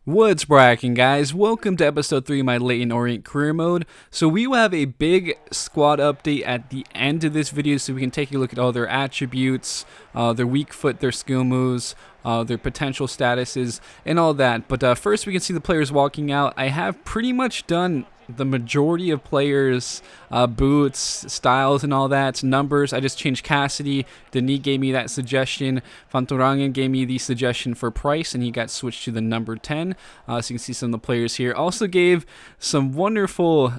What's bracking, guys? Welcome to episode 3 of my Leyton Orient career mode. So we will have a big squad update at the end of this video so we can take a look at all their attributes, their weak foot, their skill moves, their potential statuses, and all that. But first we can see the players walking out. I have pretty much done the majority of players' boots, styles, and all that. Numbers, I just changed Cassidy. Denis gave me that suggestion. Fantorangen gave me the suggestion for price, and he got switched to the number 10. So you can see some of the players here. Also gave some wonderful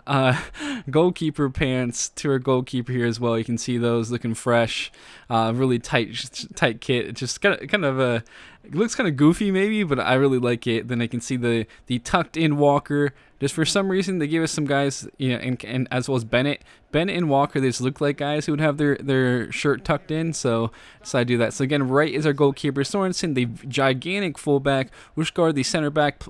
goalkeeper pants to our goalkeeper here as well. You can see those looking fresh. Really tight kit. It just kind of a... It looks kind of goofy maybe, but I really like it. Then I can see the tucked in Walker. Just for some reason they gave us some guys, and as well as Bennett and Walker. They just look like guys who would have their shirt tucked in. So I do that. So again, right is our goalkeeper Sorensen, the gigantic fullback. Ushgard, the center back.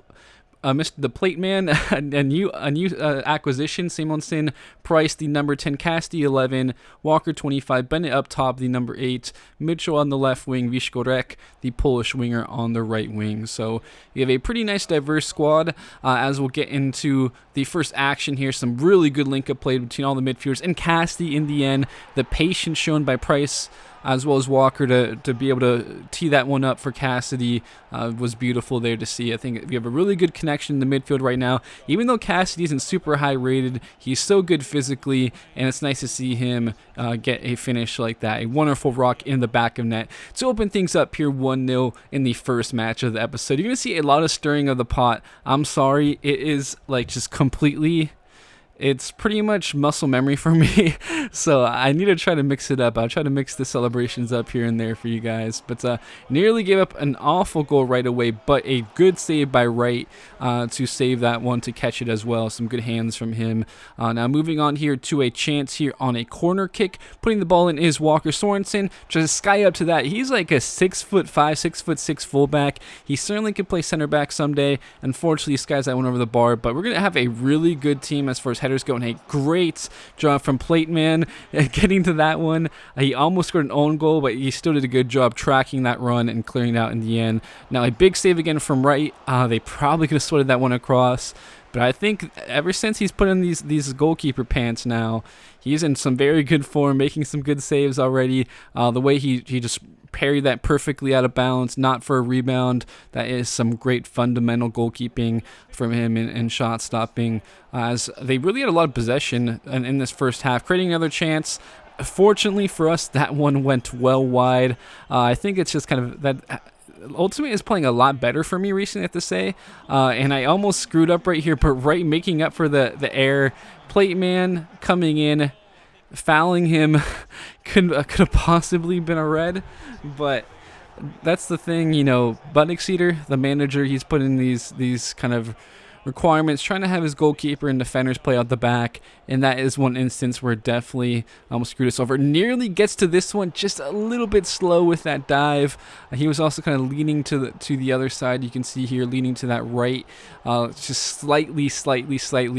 Mr. the Plate Man, a new acquisition. Simonsen, Price, the number 10, Casti 11, Walker 25, Bennett up top, the number 8, Mitchell on the left wing, Vishkorek, the Polish winger on the right wing. So you have a pretty nice diverse squad. As we'll get into the first action here, some really good link-up play between all the midfielders and Casti in the end. The patience shown by Price as well as Walker to be able to tee that one up for Cassidy was beautiful there to see. I think we have a really good connection in the midfield right now. Even though Cassidy isn't super high rated, he's so good physically, and it's nice to see him get a finish like that. A wonderful rock in the back of net to open things up here 1-0 in the first match of the episode. You're going to see a lot of stirring of the pot. I'm sorry, it is like just completely... It's pretty much muscle memory for me, so I need to try to mix it up. I'll try to mix the celebrations up here and there for you guys. But nearly gave up an awful goal right away, but a good save by Wright to save that one, to catch it as well. Some good hands from him. Now moving on here to a chance here on a corner kick. Putting the ball in is Walker Sorensen. Just sky up to that. He's like a 6'5", 6'6" fullback. He certainly could play center back someday. Unfortunately, he skies that one over the bar, but we're going to have a really good team as far as headers go, and a great job from Plate Man getting to that one. He almost scored an own goal, but he still did a good job tracking that run and clearing it out in the end. Now a big save again from Wright. They probably could have sweated that one across, but I think ever since he's put in these goalkeeper pants now, he's in some very good form, making some good saves already. The way he just parried that perfectly out of bounds, not for a rebound. That is some great fundamental goalkeeping from him and shot stopping, as they really had a lot of possession in this first half, creating another chance. Fortunately for us, that one went well wide. I think it's just kind of that... Ultimate is playing a lot better for me recently, I have to say, and I almost screwed up right here, but right making up for the error. Plate Man coming in, fouling him could have possibly been a red, but that's the thing, Butt Exceeder, the manager, he's put in these kind of requirements, trying to have his goalkeeper and defenders play out the back, and that is one instance where definitely almost screwed us over. Nearly gets to this one, just a little bit slow with that dive. He was also kind of leaning to the other side. You can see here leaning to that right, just slightly.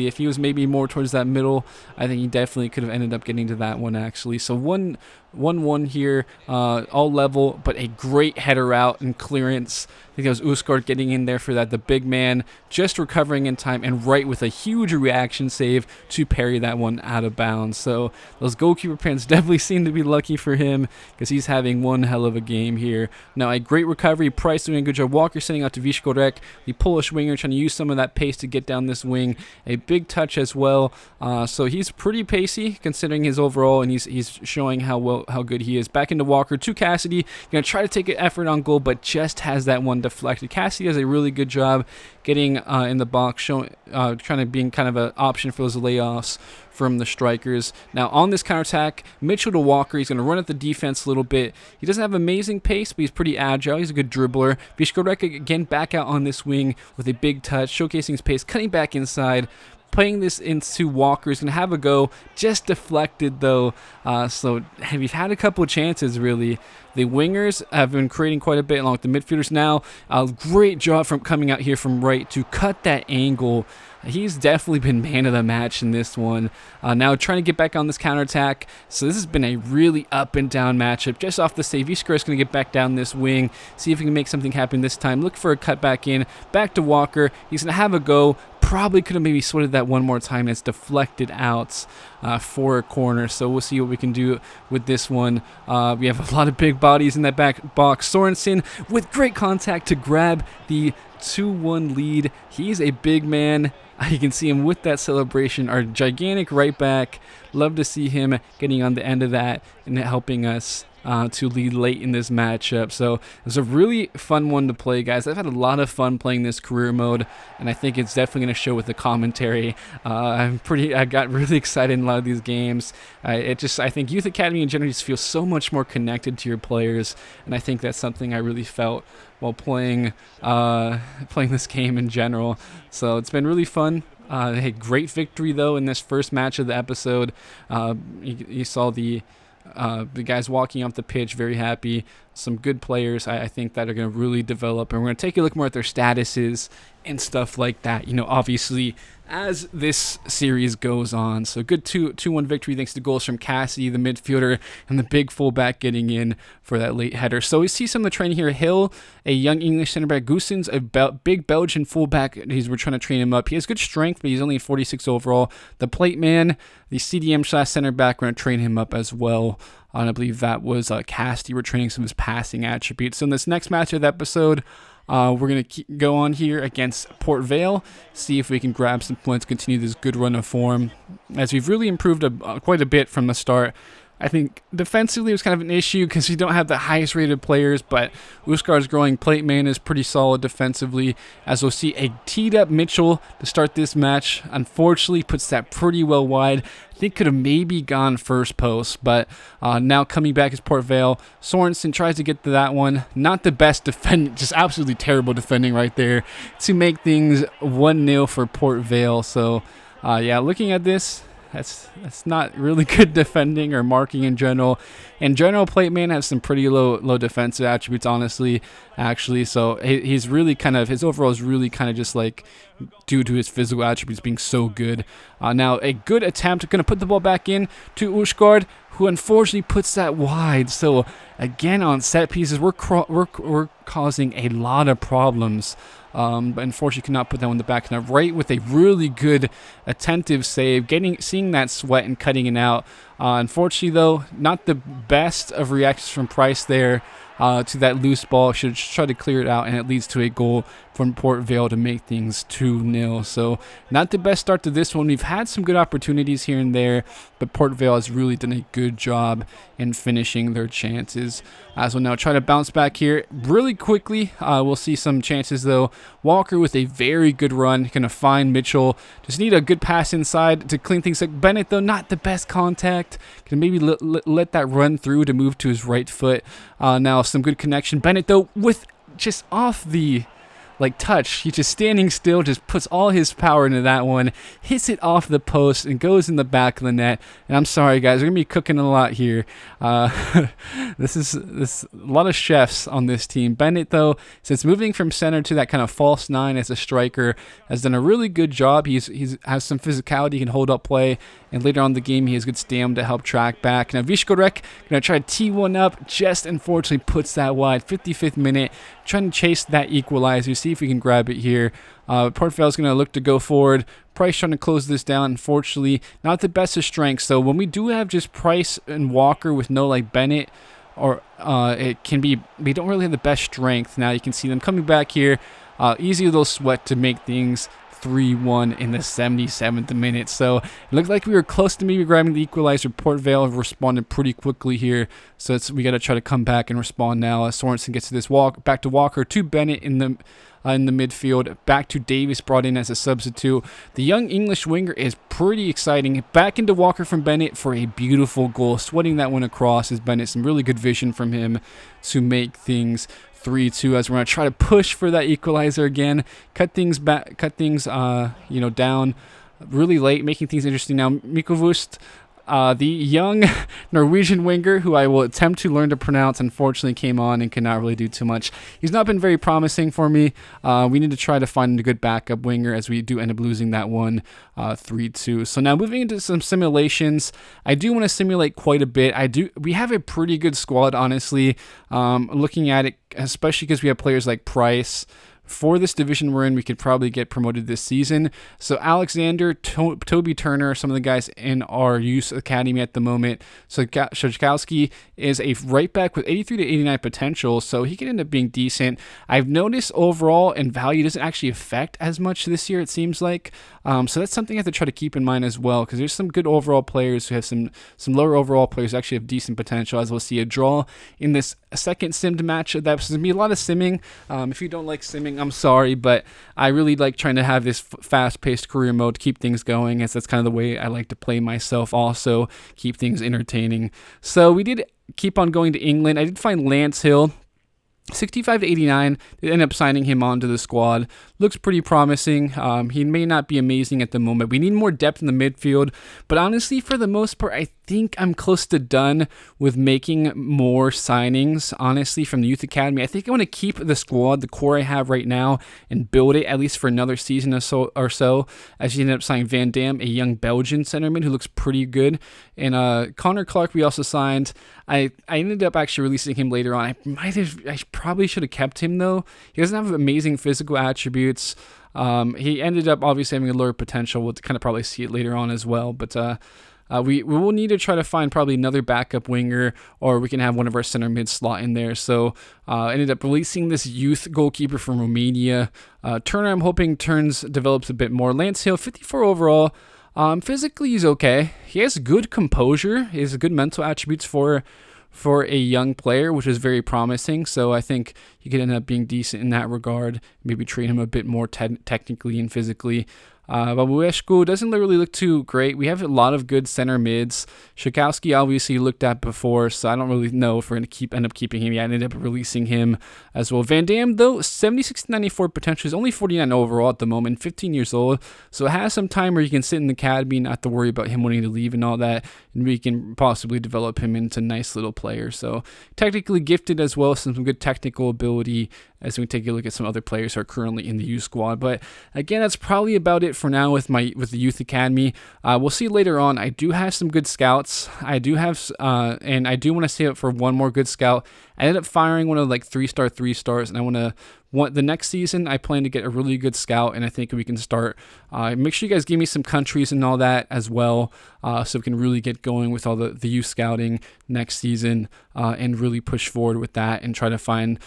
If he was maybe more towards that middle, I think he definitely could have ended up getting to that one actually. So 1-1 here, all level, but a great header out and clearance. I think that was Uskart getting in there for that. The big man just recovering in time, and Wright with a huge reaction save to parry that one out of bounds. So those goalkeeper pants definitely seem to be lucky for him, because he's having one hell of a game here. Now a great recovery, Price doing a good job. Walker sending out to Vishkorek, the Polish winger, trying to use some of that pace to get down this wing. A big touch as well. So he's pretty pacey considering his overall, and he's showing how good he is. Back into Walker to Cassidy, gonna try to take an effort on goal, but just has that one deflected. Cassidy does a really good job getting in the box, trying to being kind of an option for those layoffs from the strikers. Now on this counterattack, Mitchell to Walker. He's going to run at the defense a little bit. He doesn't have amazing pace, but he's pretty agile. He's a good dribbler. Vishkorek again back out on this wing with a big touch, showcasing his pace, cutting back inside. playing this into Walker. He's going to have a go, just deflected though. So we've had a couple of chances really. The wingers have been creating quite a bit along with the midfielders now. A great job from coming out here from right to cut that angle. He's definitely been man of the match in this one. Now trying to get back on this counterattack. So this has been a really up and down matchup. Just off the save, Vizcarra is going to get back down this wing. See if he can make something happen this time. Look for a cut back in. Back to Walker. He's going to have a go. Probably could have maybe sweated that one more time. It's deflected out for a corner. So we'll see what we can do with this one. We have a lot of big bodies in that back box. Sorensen with great contact to grab the 2-1 lead. He's a big man. You can see him with that celebration. Our gigantic right back. Love to see him getting on the end of that and helping us to lead late in this matchup. So it was a really fun one to play, guys. I've had a lot of fun playing this career mode, and I think it's definitely going to show with the commentary. I got really excited in a lot of these games. I think Youth Academy in general just feels so much more connected to your players, and I think that's something I really felt while playing this game in general. So it's been really fun. Hey, great victory though in this first match of the episode. You saw the guys walking off the pitch very happy. Some good players I think that are going to really develop, and we're going to take a look more at their statuses and stuff like that, obviously as this series goes on. So good 2-1 victory thanks to goals from Cassie, the midfielder, and the big fullback getting in for that late header. So we see some of the training here. Hill, a young English center back. Goosens, a big Belgian fullback. We're trying to train him up. He has good strength, but he's only 46 overall. The plate man, the CDM center back, we're going to train him up as well. And I believe that was Casty. We're training some of his passing attributes. So in this next match of the episode, we're going to go on here against Port Vale, see if we can grab some points, continue this good run of form, as we've really improved quite a bit from the start. I think defensively it was kind of an issue because we don't have the highest rated players, but Uskar's growing plate man is pretty solid defensively, as we'll see a teed up Mitchell to start this match. Unfortunately, puts that pretty well wide. I think could have maybe gone first post, but now coming back is Port Vale. Sorensen tries to get to that one. Not the best defending, just absolutely terrible defending right there to make things 1-0 for Port Vale. So yeah, looking at this, that's not really good defending or marking in general. In general, plate man has some pretty low defensive attributes, honestly, actually. So he's really his overall is really just like due to his physical attributes being so good. Now a good attempt, going to put the ball back in to Ushgard, who unfortunately puts that wide. So again, on set pieces, we're causing a lot of problems. But unfortunately could not put that on the back. Now right with a really good attentive save, seeing that sweat and cutting it out. Unfortunately though, not the best of reactions from Price there to that loose ball. Should try to clear it out, and it leads to a goal from Port Vale to make things 2-0. So not the best start to this one. We've had some good opportunities here and there, but Port Vale has really done a good job in finishing their chances. As we'll now try to bounce back here really quickly. We'll see some chances though. Walker with a very good run, gonna find Mitchell. Just need a good pass inside to clean things up. Bennett though, not the best contact. Can maybe let that run through to move to his right foot. Now some good connection. Bennett though, with just off the touch, he's just standing still, just puts all his power into that one, hits it off the post and goes in the back of the net. And I'm sorry guys, we're gonna be cooking a lot here. This a lot of chefs on this team. Bennett though, since moving from center to that kind of false 9 as a striker, has done a really good job. He's has some physicality, he can hold up play, and later on in the game he has good stamina to help track back. Now Vizcarra gonna try to tee one up, just unfortunately puts that wide. 55th minute, trying to chase that equalizer. See if we can grab it here. Port Vale's going to look to go forward. Price trying to close this down. Unfortunately, not the best of strengths. So when we do have just Price and Walker with no Bennett, or it can be, we don't really have the best strength. Now you can see them coming back here. Easy little sweat to make things 3-1 in the 77th minute. So it looked like we were close to maybe grabbing the equalizer. Port Vale have responded pretty quickly here, so we got to try to come back and respond now. As Sorensen gets to this back to Walker, to Bennett in the midfield, back to Davis, brought in as a substitute. The young English winger is pretty exciting. Back into Walker from Bennett for a beautiful goal, sweating that one across. As Bennett, some really good vision from him to make things 3-2, as we're going to try to push for that equalizer again, cut things back, down. really late, making things interesting now. Mikovust, the young Norwegian winger who I will attempt to learn to pronounce, unfortunately came on and could not really do too much. He's not been very promising for me. We need to try to find a good backup winger, as we do end up losing that one 3-2. So now moving into some simulations, I do want to simulate quite a bit. We have a pretty good squad, honestly. Looking at it, especially because we have players like Price. For this division we're in, we could probably get promoted this season. So Alexander, Toby Turner are some of the guys in our youth academy at the moment. So Shojkowski is a right back with 83 to 89 potential, so he could end up being decent. I've noticed overall and value doesn't actually affect as much this year, it seems like. So that's something I have to try to keep in mind as well, because there's some good overall players who have some lower overall players who actually have decent potential, as we'll see a draw in this second simmed match. That's going to be a lot of simming. If you don't like simming, I'm sorry, but I really like trying to have this fast-paced career mode to keep things going, as that's kind of the way I like to play myself, also keep things entertaining. So we did keep on going to England. I did find Lance Hill, 65 to 89. They ended up signing him onto the squad. Looks pretty promising. He may not be amazing at the moment. We need more depth in the midfield, but honestly, for the most part, I think I'm close to done with making more signings, honestly, from the youth academy. I think I want to keep the squad, the core I have right now, and build it at least for another season or so, as you ended up signing Van Dam, a young Belgian centerman who looks pretty good. And Connor Clark we also signed. I ended up actually releasing him later on. I probably should have kept him, though. He doesn't have amazing physical attributes. He ended up obviously having a lower potential. We'll kind of probably see it later on as well. But we will need to try to find probably another backup winger, or we can have one of our center mid slot in there. So ended up releasing this youth goalkeeper from Romania. Turner, I'm hoping develops a bit more. Lance Hill, 54 overall. Physically, he's okay. He has good composure. He has good mental attributes for a young player, which is very promising. So I think he could end up being decent in that regard. Maybe train him a bit more technically and physically. Babueshku doesn't really look too great. We have a lot of good center mids. Shakowski obviously looked at before, so I don't really know if we're going to end up keeping him. Yeah, I ended up releasing him as well. Van Dam, though, 76 to 94 potential. He's only 49 overall at the moment, 15 years old. So it has some time where you can sit in the academy, not to worry about him wanting to leave and all that. And we can possibly develop him into a nice little player. So technically gifted as well, some good technical ability, as we take a look at some other players who are currently in the youth squad. But again, that's probably about it for now with the youth academy. We'll see later on. I do have some good scouts. I do have, and I do want to save up for one more good scout. I ended up firing one of like 3-star 3-stars, and I want the next season I plan to get a really good scout, and I think we can start. Make sure you guys give me some countries and all that as well, so we can really get going with all the youth scouting next season, and really push forward with that and try to find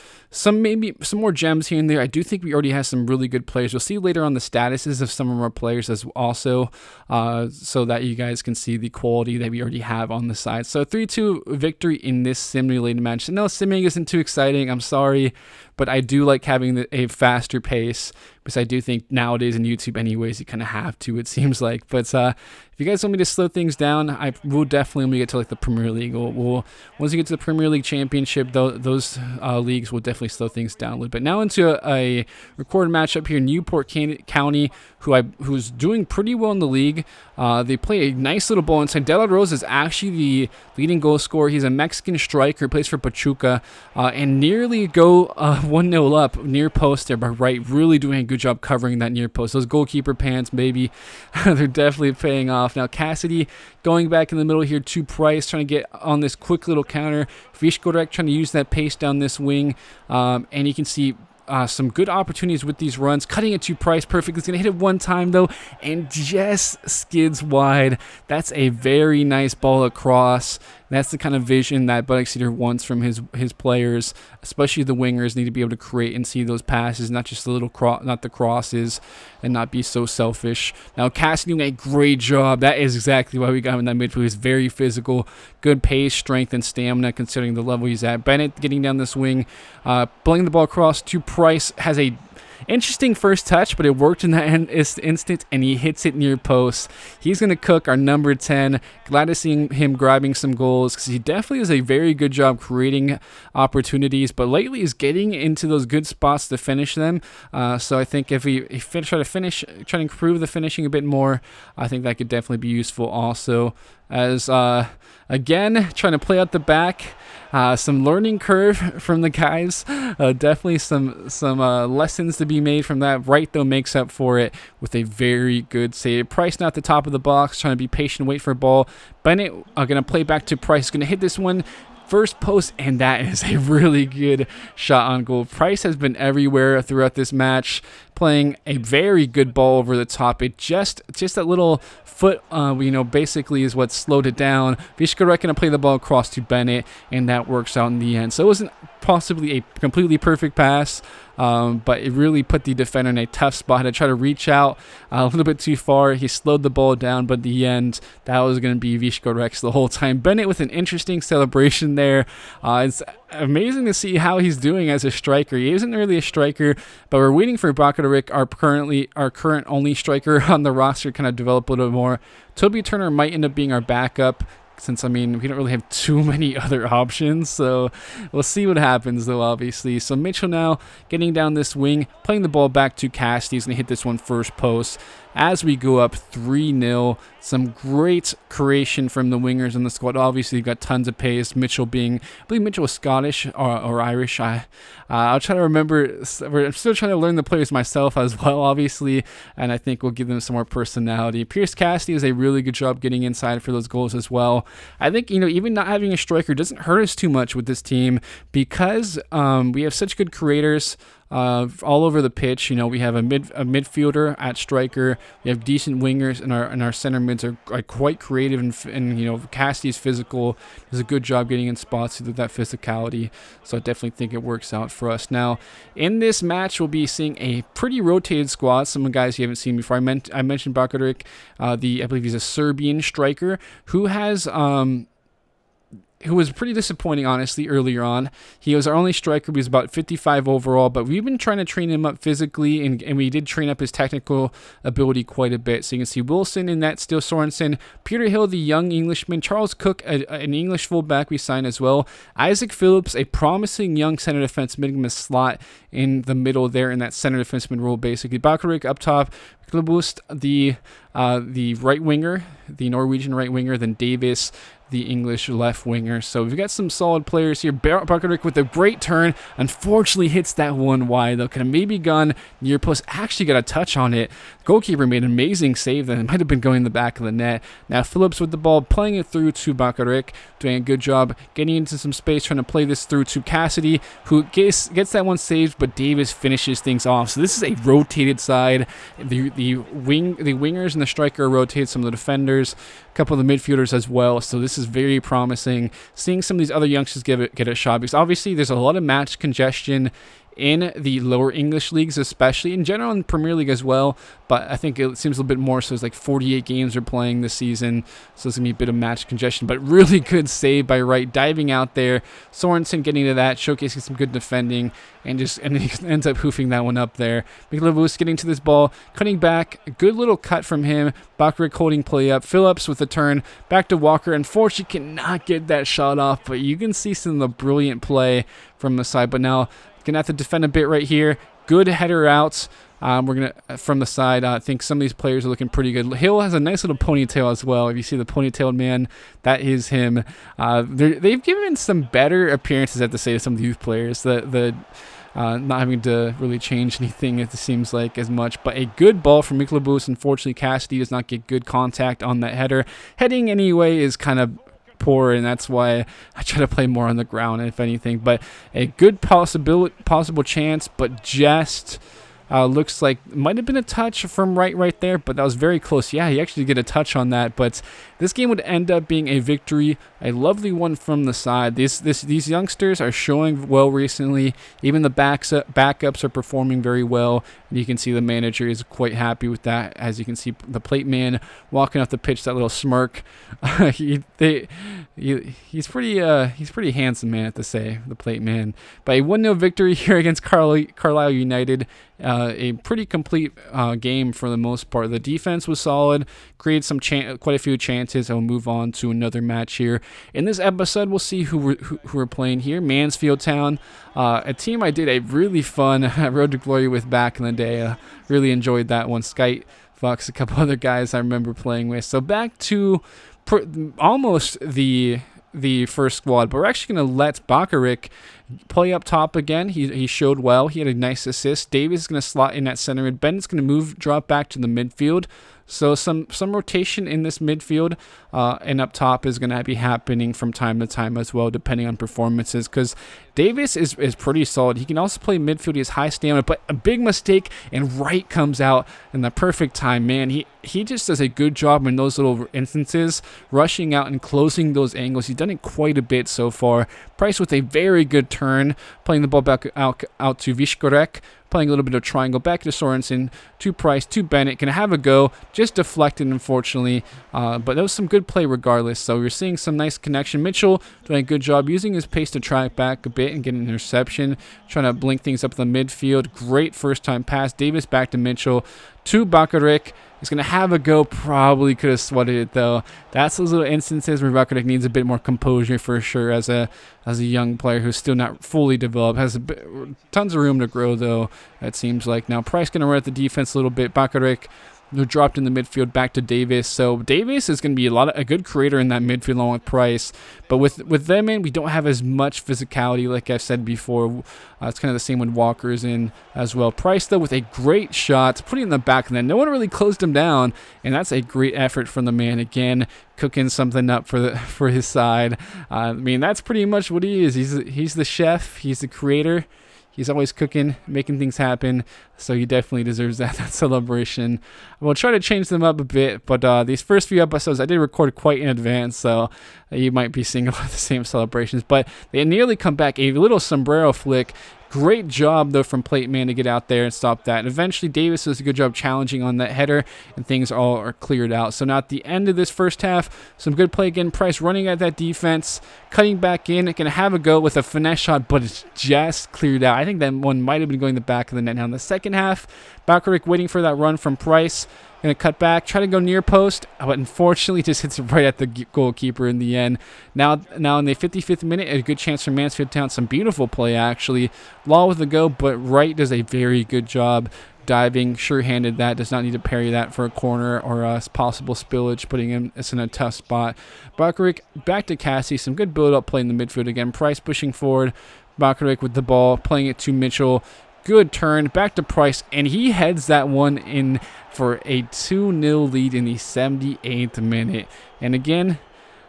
maybe some more gems here and there. I do think we already have some really good players. You'll see later on the statuses of some of our players as also, so that you guys can see the quality that we already have on the side. So 3-2 victory in this simulated match. No, simming isn't too exciting. I'm sorry, but I do like having a faster pace, because I do think nowadays in YouTube anyways, you kind of have to, it seems like. But if you guys want me to slow things down, I will definitely, when we get to like the Premier League, once we get to the Premier League Championship, those leagues will definitely slow things down a little bit. Now into a recorded matchup here, Newport County, who's doing pretty well in the league. They play a nice little ball inside. De La Rose is actually the leading goal scorer. He's a Mexican striker, plays for Pachuca, and nearly go 1-0 up near post there, but Wright really doing a good job covering that near post. Those goalkeeper pants, baby, they're definitely paying off. Now Cassidy going back in the middle here to Price, trying to get on this quick little counter. Vishkorek trying to use that pace down this wing, and you can see some good opportunities with these runs. Cutting it to Price perfect. It's going to hit it one time, though, and just skids wide. That's a very nice ball across. That's the kind of vision that Bud Exeter wants from his players, especially the wingers need to be able to create and see those passes, not just the little not the crosses, and not be so selfish. Now Cassidy doing a great job. That is exactly why we got him in that midfield. He's very physical, good pace, strength, and stamina considering the level he's at. Bennett getting down this wing, pulling the ball across to Price, has a Interesting first touch, but it worked in that instant, and he hits it near post. He's going to cook our number 10. Glad to see him grabbing some goals because he definitely does a very good job creating opportunities, but lately he's getting into those good spots to finish them. So I think if we try to improve the finishing a bit more, I think that could definitely be useful also. As again, trying to play out the back. Some learning curve from the guys. Definitely some lessons to be made from that. Wright, though, makes up for it with a very good save. Price not at the top of the box, trying to be patient, wait for a ball. Bennett going to play back to Price. Going to hit this one. First post, and that is a really good shot on goal. Price has been everywhere throughout this match, playing a very good ball over the top. It just that little foot, basically is what slowed it down. Vishkarek going to play the ball across to Bennett, and that works out in the end. So it wasn't possibly a completely perfect pass, but it really put the defender in a tough spot. To try to reach out a little bit too far. He slowed the ball down, but in the end, that was going to be Vishkarek the whole time. Bennett with an interesting celebration there. It's amazing to see how he's doing as a striker. He isn't really a striker, but we're waiting for Bakaric, our current only striker on the roster, kind of develop a little bit more. Toby Turner might end up being our backup, since, we don't really have too many other options, so we'll see what happens, though, obviously. So Mitchell now getting down this wing, playing the ball back to Cassidy. He's going to hit this one first post as we go up 3-0. Some great creation from the wingers in the squad. Obviously, you've got tons of pace. Mitchell being, I believe Mitchell was Scottish or Irish. I'll try to remember. I'm still trying to learn the players myself as well, obviously, and I think we'll give them some more personality. Pierce Cassidy does a really good job getting inside for those goals as well. I think, even not having a striker doesn't hurt us too much with this team because we have such good creators all over the pitch. We have a midfielder at striker. We have decent wingers, and our center mids are quite creative, and Cassidy's physical, does a good job getting in spots with that physicality. So I definitely think it works out for us. Now, in this match, we'll be seeing a pretty rotated squad. Some guys you haven't seen before. I mentioned Bakaric, I believe he's a Serbian striker who was pretty disappointing, honestly, earlier on. He was our only striker. He was about 55 overall, but we've been trying to train him up physically, and we did train up his technical ability quite a bit. So you can see Wilson in that, still Sorensen, Peter Hill, the young Englishman, Charles Cook, an English fullback we signed as well, Isaac Phillips, a promising young center defenseman, a slot in the middle there in that center defenseman role, basically. Bakaric up top, Klabust, the right winger, the Norwegian right winger, then Davis, the English left winger. So we've got some solid players here. Bakaric with a great turn. Unfortunately hits that one wide, though. Could have maybe gone near post. Actually got a touch on it. Goalkeeper made an amazing save then. It might have been going in the back of the net. Now Phillips with the ball, playing it through to Bakaric, doing a good job getting into some space, trying to play this through to Cassidy, who gets that one saved, but Davis finishes things off. So this is a rotated side. The wingers and the striker rotate, some of the defenders, a couple of the midfielders as well. So this is very promising. Seeing some of these other youngsters get a shot, because obviously there's a lot of match congestion in the lower English leagues, especially in general in Premier League as well, but I think it seems a little bit more so. It's like 48 games are playing this season, so it's gonna be a bit of match congestion. But really good save by Wright, diving out there. Sorensen getting to that, showcasing some good defending, and he ends up hoofing that one up there. Miklavus getting to this ball, cutting back, a good little cut from him. Bakaric holding play up. Phillips with the turn back to Walker. Unfortunately, cannot get that shot off, but you can see some of the brilliant play from the side. But now gonna have to defend a bit right here. Good header out. We're gonna from the side. I think some of these players are looking pretty good. Hill has a nice little ponytail as well. If you see the ponytailed man, that is him. They've given some better appearances, I have to say, to some of the youth players. Not having to really change anything, it seems like, as much. But a good ball from Miklabus. Unfortunately, Cassidy does not get good contact on that header. Heading anyway is kind of poor, and that's why I try to play more on the ground, if anything. But a good possible chance, but just looks like might have been a touch from right there, but that was very close. Yeah, he actually did get a touch on that, but this game would end up being a victory, a lovely one from the side. These youngsters are showing well recently. Even the backups are performing very well, and you can see the manager is quite happy with that. As you can see, the plate man walking off the pitch, that little smirk. He's pretty handsome, man, I have to say, the plate man. But a 1-0 victory here against Carlisle United. a pretty complete game for the most part. The defense was solid, created quite a few chances. I'll move on to another match here. In this episode, we'll see who we're playing here. Mansfield Town, a team I did a really fun Road to Glory with back in the day. Really enjoyed that one. Skype, Fox, a couple other guys I remember playing with. So back to almost the first squad, but we're actually going to let Bakarik play up top again. He showed well. He had a nice assist. Davis is going to slot in at center mid. Bennett's going to drop back to the midfield. So some rotation in this midfield and up top is going to be happening from time to time as well, depending on performances, because Davis is pretty solid. He can also play midfield. He has high stamina, but a big mistake, and Wright comes out in the perfect time. Man, he just does a good job in those little instances, rushing out and closing those angles. He's done it quite a bit so far. Price with a very good turn, playing the ball back out to Vishkorek, playing a little bit of triangle back to Sorensen, to Price, to Bennett. Gonna have a go, just deflected, unfortunately. But that was some good play regardless. So we're seeing some nice connection. Mitchell doing a good job using his pace to track back a bit and get an interception, trying to blink things up in the midfield. Great first time pass. Davis back to Mitchell, to Bakarik. He's going to have a go. Probably could have swatted it, though. That's those little instances where Bakarik needs a bit more composure for sure as a young player who's still not fully developed. Has tons of room to grow, though, it seems like. Now, Price going to run at the defense a little bit. Bakarik, who dropped in the midfield, back to Davis. So Davis is going to be a good creator in that midfield along with Price. But with them in, we don't have as much physicality, like I've said before. It's kind of the same when Walker's in as well. Price, though, with a great shot, putting in the back of the net. No one really closed him down, and that's a great effort from the man. Again, cooking something up for his side. I mean, that's pretty much what he is. He's the chef. He's the creator. He's always cooking, making things happen, so he definitely deserves that celebration. We'll try to change them up a bit, but these first few episodes I did record quite in advance, so you might be seeing a lot of the same celebrations. But they nearly come back, a little sombrero flick. Great job, though, from Plate Man to get out there and stop that. And eventually, Davis does a good job challenging on that header, and things all are cleared out. So now at the end of this first half, some good play again. Price running at that defense, cutting back in, going to have a go with a finesse shot, but it's just cleared out. I think that one might have been going the back of the net. Now in the second half, Bakarik waiting for that run from Price. Going to cut back, try to go near post, but unfortunately just hits it right at the goalkeeper in the end. Now in the 55th minute, a good chance for Mansfield Town. Some beautiful play, actually. Law with a go, but Wright does a very good job diving, sure-handed that. Does not need to parry that for a corner or a possible spillage, putting him in a tough spot. Bakarik back to Cassie. Some good build-up play in the midfield again. Price pushing forward. Bakarik with the ball, playing it to Mitchell. Good turn, back to Price, and he heads that one in for a 2-0 lead in the 78th minute. And again,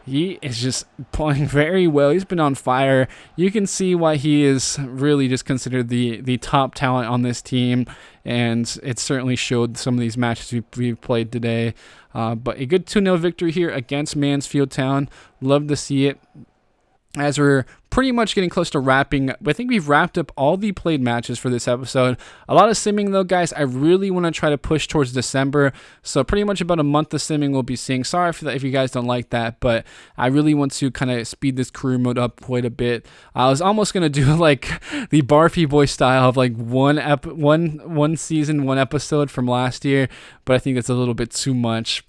he is just playing very well. He's been on fire. You can see why he is really just considered the top talent on this team, and it certainly showed some of these matches we've played today. But a good 2-0 victory here against Mansfield Town. Love to see it. As we're pretty much getting close to wrapping, I think we've wrapped up all the played matches for this episode. A lot of simming, though, guys. I really want to try to push towards December, so pretty much about a month of simming we'll be seeing. Sorry for that if you guys don't like that, but I really want to kind of speed this career mode up quite a bit. I was almost going to do like the Barfy Boy style of like one season, one episode from last year, but I think that's a little bit too much.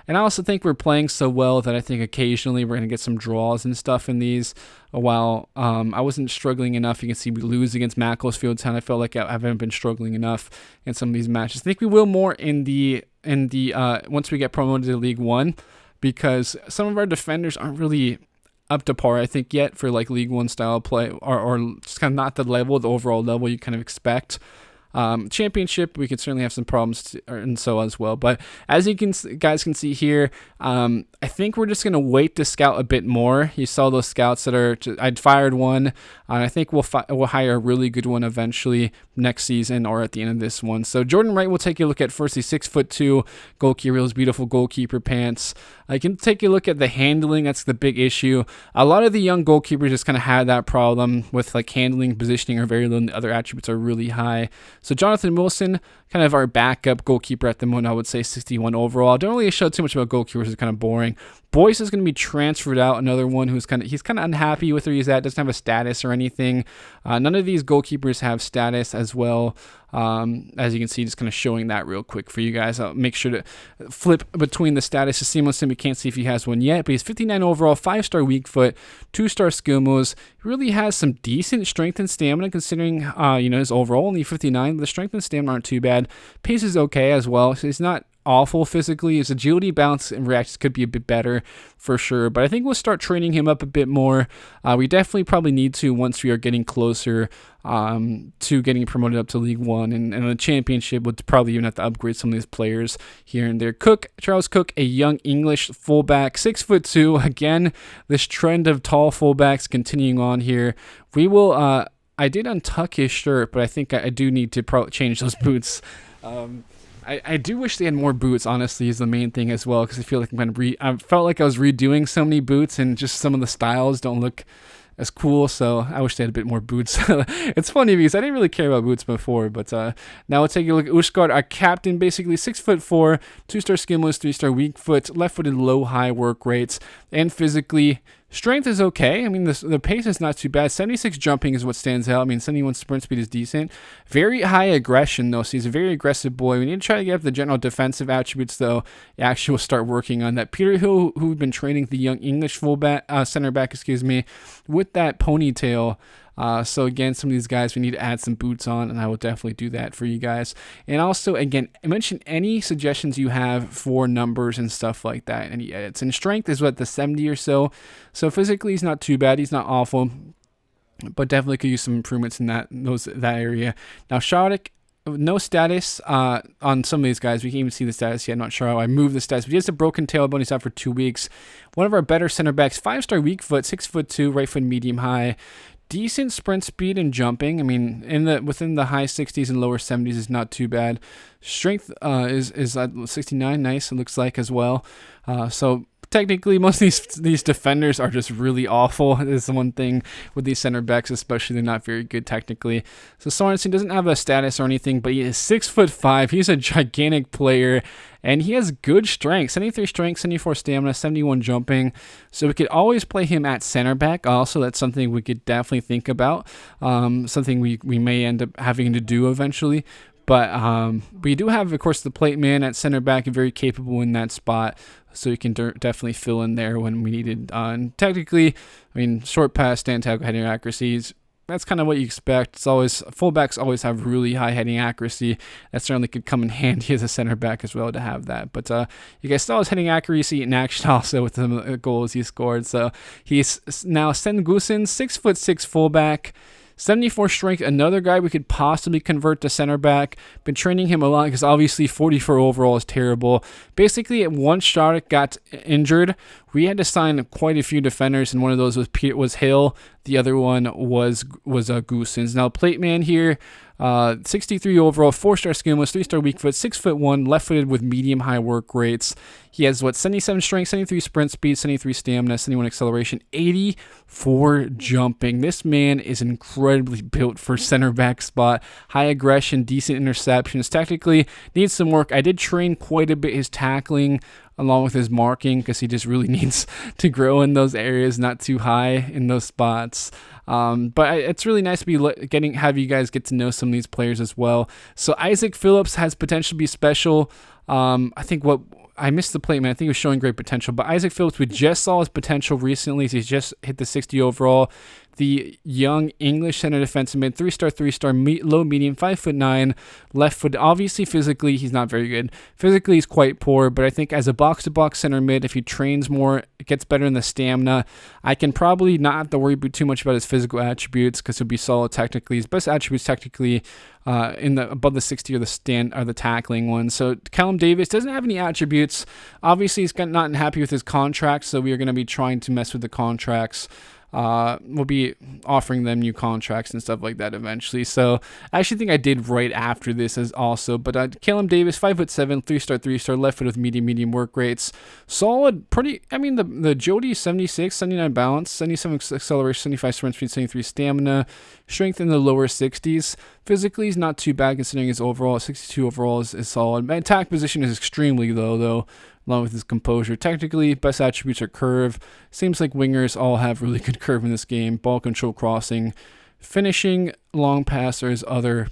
And I also think we're playing so well that I think occasionally we're going to get some draws and stuff in these. While I wasn't struggling enough, you can see we lose against Mansfield Town. I felt like I haven't been struggling enough in some of these matches. I think we will more in the once we get promoted to League One, because some of our defenders aren't really up to par, I think, yet for like League One style play, or just kind of not the overall level you kind of expect. Championship, we could certainly have some problems and so as well. But as you guys can see here, I think we're just going to wait to scout a bit more. You saw those scouts that I'd fired one, and I think we'll hire a really good one eventually next season or at the end of this one. So Jordan Wright, we'll take a look at first. He's 6'2", goalkeeper, those beautiful goalkeeper pants. I can take a look at the handling. That's the big issue. A lot of the young goalkeepers just kind of had that problem with like handling, positioning are very low, and the other attributes are really high. So Jonathan Wilson, kind of our backup goalkeeper at the moment. I would say 61 overall. Don't really show too much about goalkeepers. It's kind of boring. Boyce is going to be transferred out. Another one who's he's kind of unhappy with where he's at. Doesn't have a status or anything. None of these goalkeepers have status as well. As you can see, just kind of showing that real quick for you guys. I'll make sure to flip between the status seamlessly. We can't see if he has one yet, but he's 59 overall, 5-star weak foot, 2-star skill moves. He really has some decent strength and stamina considering, his overall only 59. The strength and stamina aren't too bad. Pace is okay as well, so he's not awful physically. His agility, balance, and reactions could be a bit better for sure, but I think we'll start training him up a bit more. We definitely probably need to once we are getting closer to getting promoted up to League One and the championship. Would probably even have to upgrade some of these players here and there. Charles Cook, a young English fullback, 6'2". Again, this trend of tall fullbacks continuing on here. We will. I did untuck his shirt, but I think I do need to change those boots. I do wish they had more boots, honestly, is the main thing as well, because I feel like I felt like I was redoing so many boots, and just some of the styles don't look as cool, so I wish they had a bit more boots. It's funny because I didn't really care about boots before, but now we'll take a look at Ushgard, our captain, basically 6'4", 2-star skill moves, 3-star weak foot, left-footed, low-high work rates, and physically, strength is okay. I mean, the pace is not too bad. 76 jumping is what stands out. I mean, 71 sprint speed is decent. Very high aggression, though, so he's a very aggressive boy. We need to try to get up the general defensive attributes, though. Actually, we'll start working on that. Peter Hill, who we've been training, the young English center back, with that ponytail. So again, some of these guys we need to add some boots on, and I will definitely do that for you guys. And also, again, mention any suggestions you have for numbers and stuff like that, any edits. And strength is what, the 70 or so. So physically, he's not too bad. He's not awful, but definitely could use some improvements in that area. Now, Shardik, no status on some of these guys. We can't even see the status yet. I'm not sure how I moved the status, but he has a broken tailbone. He's out for 2 weeks. One of our better center backs, 5-star weak foot, 6'2", right foot, medium high. Decent sprint speed and jumping. I mean, within the high 60s and lower 70s is not too bad. Strength is at 69. Nice, it looks like as well. So technically, most of these defenders are just really awful. Is the one thing with these center backs, especially, they're not very good technically. So Sorensen doesn't have a status or anything, but he is 6'5". He's a gigantic player, and he has good strength. 73 strength, 74 stamina, 71 jumping. So we could always play him at center back. Also, that's something we could definitely think about. Something we may end up having to do eventually. But we do have, of course, the plate man at center back, very capable in that spot. So you can definitely fill in there when we needed. And technically, I mean, short pass, stand tackle, heading accuracies. That's kind of what you expect. It's always, fullbacks always have really high heading accuracy. That certainly could come in handy as a center back as well to have that. But you guys saw his heading accuracy in action also with the goals he scored. So he's now Sengusen, 6'6" fullback. 74 strength, another guy we could possibly convert to center back. Been training him a lot because obviously 44 overall is terrible. Basically, once Shardik got injured, we had to sign quite a few defenders, and one of those was Hill. The other one was Goosens. Now, plate man here, 63 overall, 4-star skill moves, 3-star weak foot, 6'1", left-footed with medium-high work rates. He has, 77 strength, 73 sprint speed, 73 stamina, 71 acceleration, 84 jumping. This man is incredibly built for center back spot. High aggression, decent interceptions. Technically, needs some work. I did train quite a bit his tackling along with his marking because he just really needs to grow in those areas, not too high in those spots. But it's really nice to be have you guys get to know some of these players as well. So Isaac Phillips has potential to be special. I think I missed the plate, man. I think he was showing great potential. But Isaac Phillips, we just saw his potential recently. He's just hit the 60 overall. The young English center defensive mid, 3-star, low medium, 5'9", left foot. Obviously, physically, he's not very good. Physically, he's quite poor, but I think as a box-to-box center mid, if he trains more, it gets better in the stamina. I can probably not have to worry too much about his physical attributes because he'll be solid technically. His best attributes technically above the 60 are the tackling ones. So Callum Davis doesn't have any attributes. Obviously, he's not happy with his contract, so we are going to be trying to mess with the contracts. We'll be offering them new contracts and stuff like that eventually. So I actually think I did right after this as also. But Callum Davis, 5'7", 3-star, left foot with medium work rates. Solid, pretty. I mean, the Jody 76, 79 balance, 77 acceleration, 75 sprint speed, 73 stamina. Strength in the lower 60s. Physically, he's not too bad considering his overall. 62 overall is solid. Attack position is extremely low, though, along with his composure. Technically, best attributes are curve. Seems like wingers all have really good curve in this game. Ball control, crossing, finishing, long pass are his other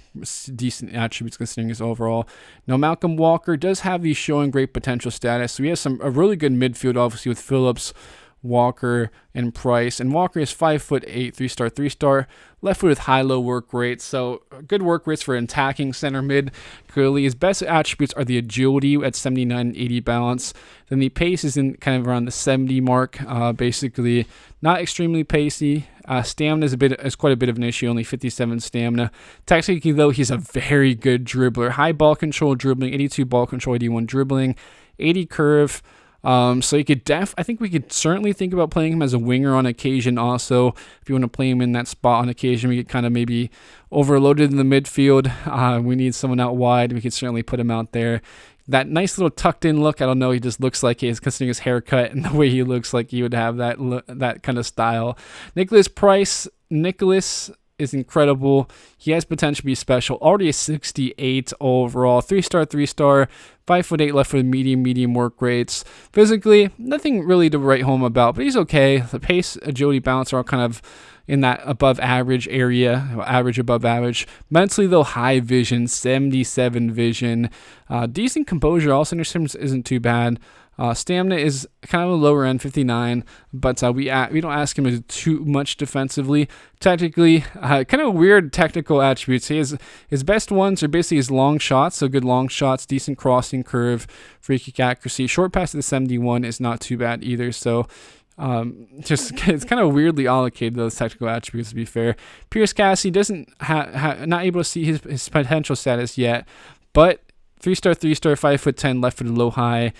decent attributes considering his overall. Now, Malcolm Walker does have these showing great potential status. So he has a really good midfield, obviously, with Phillips, Walker, and Price. And Walker is 5'8", 3-star, 3-star, left foot with high-low work rates. So good work rates for attacking center mid. Clearly, his best attributes are the agility at 79 and 80 balance. Then the pace is in kind of around the 70 mark. Basically, not extremely pacey. Stamina is quite a bit of an issue, only 57 stamina. Technically, though, he's a very good dribbler. High ball control dribbling, 82 ball control, 81 dribbling, 80 curve. So you could I think we could certainly think about playing him as a winger on occasion also. If you want to play him in that spot on occasion, we get kind of maybe overloaded in the midfield. We need someone out wide. We could certainly put him out there. That nice little tucked in look, I don't know, he just looks like he is, considering his haircut and the way he looks like he would have that kind of style. Nicholas Price. Nicholas is incredible. He has potential to be special. Already a 68 overall, 3-star, 3-star, 5'8", left foot, medium work rates. Physically, nothing really to write home about, but he's okay. The pace, agility, balance are all kind of in that above average area, average, above average. Mentally, though, high vision, 77 vision. Decent composure, also isn't too bad. Stamina is kind of a lower end, 59, but we don't ask him to do too much defensively. Technically, kind of weird technical attributes. His best ones are basically his long shots, so good long shots, decent crossing curve, free kick accuracy. Short pass to the 71 is not too bad either, so it's kind of weirdly allocated, those technical attributes, to be fair. Pierce Cassie doesn't not able to see his potential status yet, but 3-star, 3-star, 5'10", left-footed, low-high.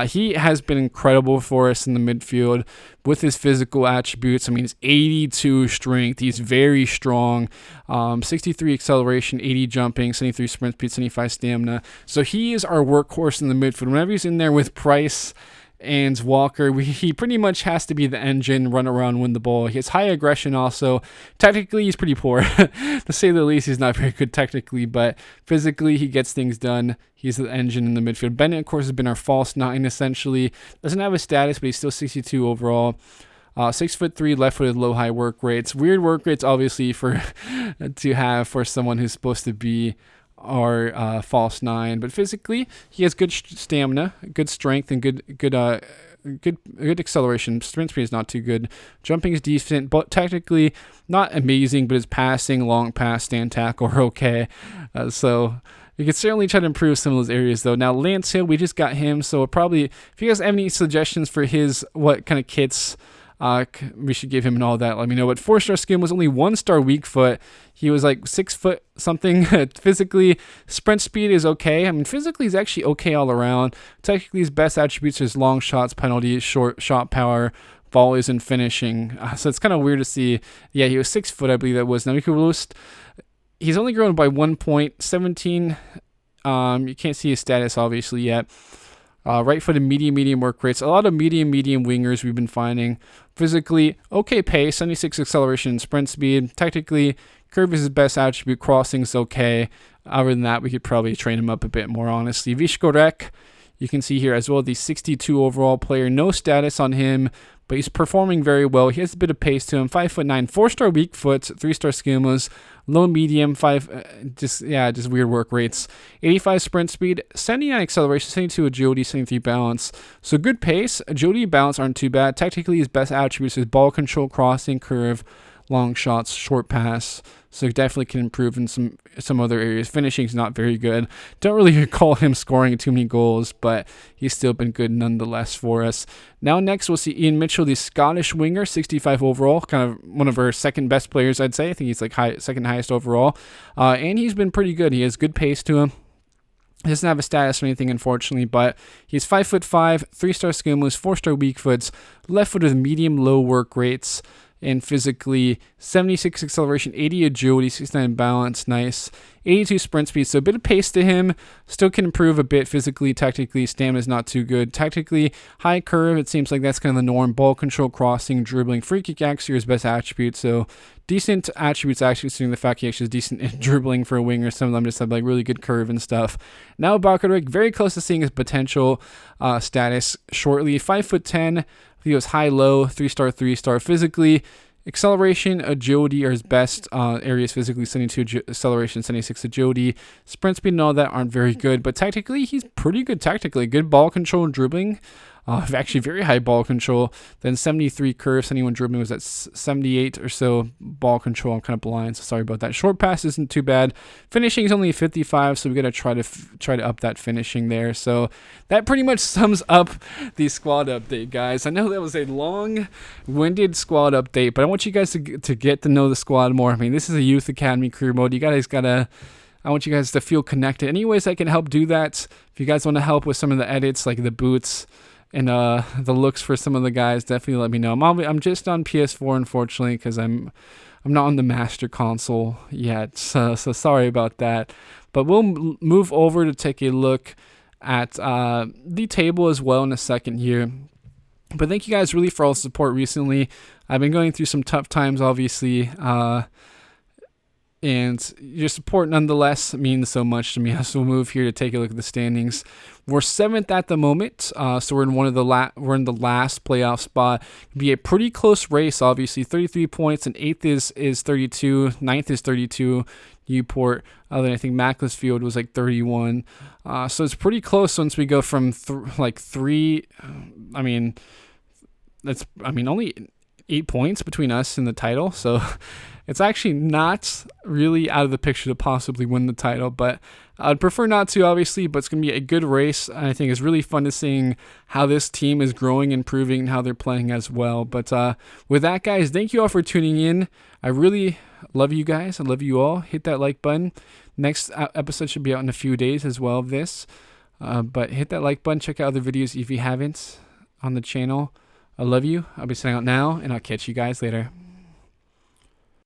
He has been incredible for us in the midfield with his physical attributes. I mean, he's 82 strength. He's very strong. 63 acceleration, 80 jumping, 73 sprint speed, 75 stamina. So he is our workhorse in the midfield. Whenever he's in there with Price and Walker, he pretty much has to be the engine, run around, win the ball. He has high aggression also. Technically, he's pretty poor. To say the least, he's not very good technically, but physically, he gets things done. He's the engine in the midfield. Bennett, of course, has been our false 9, essentially. Doesn't have a status, but he's still 62 overall. 6'3", left-footed, low-high work rates. Weird work rates, obviously, to have for someone who's supposed to be our false 9, but physically he has good stamina, good strength, and good acceleration. Sprint speed is not too good. Jumping is decent, but technically not amazing. But his passing, long pass, stand tackle are okay. So we could certainly try to improve some of those areas, though. Now Lance Hill, we just got him, so probably if you guys have any suggestions for what kind of kits we should give him and all that, let me know. But 4-star skin was only 1-star weak foot. He was like 6 foot something. Physically, sprint speed is okay. I mean, physically he's actually okay all around. Technically, his best attributes are his long shots, penalties, short shot power, volleys, and finishing. So it's kind of weird to see. Yeah, he was 6 foot, I believe that was. Now we could list. He's only grown by 1.17. You can't see his status obviously yet. Right-footed, medium work rates. A lot of medium wingers we've been finding. Physically, okay pace, 76 acceleration and sprint speed. Technically, curve is his best attribute. Crossing is okay. Other than that, we could probably train him up a bit more, honestly. Vishkorek, you can see here as well, the 62 overall player. No status on him, but he's performing very well. He has a bit of pace to him. 5'9", 4-star weak foot, 3-star schemas, low, medium, just weird work rates. 85 sprint speed, 79 acceleration, 72 agility, 73 balance. So good pace. Agility and balance aren't too bad. Technically, his best attributes is ball control, crossing, curve, long shots, short pass. So definitely can improve in some other areas. Finishing is not very good. Don't really recall him scoring too many goals, but he's still been good nonetheless for us. Now next we'll see Ian Mitchell, the Scottish winger, 65 overall, kind of one of our second best players, I'd say. I think he's like second highest overall, and he's been pretty good. He has good pace to him. He doesn't have a status or anything, unfortunately, but he's 5'5", 3-star skin moves, 4-star weak foots, left foot with medium low work rates. and physically, 76 acceleration, 80 agility, 69 balance, nice. 82 sprint speed, so a bit of pace to him. Still can improve a bit physically, technically. Stamina is not too good. Technically, high curve, it seems like that's kind of the norm. Ball control, crossing, dribbling. Free kick actually are his best attributes, so decent attributes actually, considering the fact he actually is decent in dribbling for a winger. Some of them just have like really good curve and stuff. Now Bakaric, very close to seeing his potential status shortly. 5'10", I think it was high-low, 3-star, 3-star physically. Acceleration, agility are his best areas physically. 72 acceleration, 76 agility. Sprint speed and all that aren't very good, but technically he's pretty good technically. Good ball control and dribbling. Actually very high ball control. Then 73 curve. Anyone dribbling was at 78 or so ball control. I'm kind of blind, so sorry about that. Short pass isn't too bad. Finishing is only 55, so we got to try to up that finishing there. So that pretty much sums up the squad update, guys. I know that was a long-winded squad update, but I want you guys to get to know the squad more. I mean, this is a youth academy career mode. You guys gotta. I want you guys to feel connected. Any ways I can help do that? If you guys want to help with some of the edits, like the boots and the looks for some of the guys, definitely let me know. I'm just on PS4, unfortunately, because I'm not on the Master Console yet, so sorry about that. But we'll move over to take a look at the table as well in a second here. But thank you guys really for all the support recently. I've been going through some tough times, obviously, and your support nonetheless means so much to me. So we'll move here to take a look at the standings. We're 7th at the moment, so we're in we're in the last playoff spot. It'll be a pretty close race, obviously. 33 points, and 8th is 32. 9th is 32. Newport, I think Macclesfield was like 31. So it's pretty close once we go from three. Only 8 points between us and the title, so it's actually not really out of the picture to possibly win the title, but I'd prefer not to, obviously. But it's going to be a good race, and I think it's really fun to seeing how this team is growing, improving, and how they're playing as well. But with that, guys, thank you all for tuning in. I really love you guys. I love you all. Hit that like button. Next episode should be out in a few days as well of this, but hit that like button. Check out other videos if you haven't on the channel. I love you. I'll be signing out now, and I'll catch you guys later.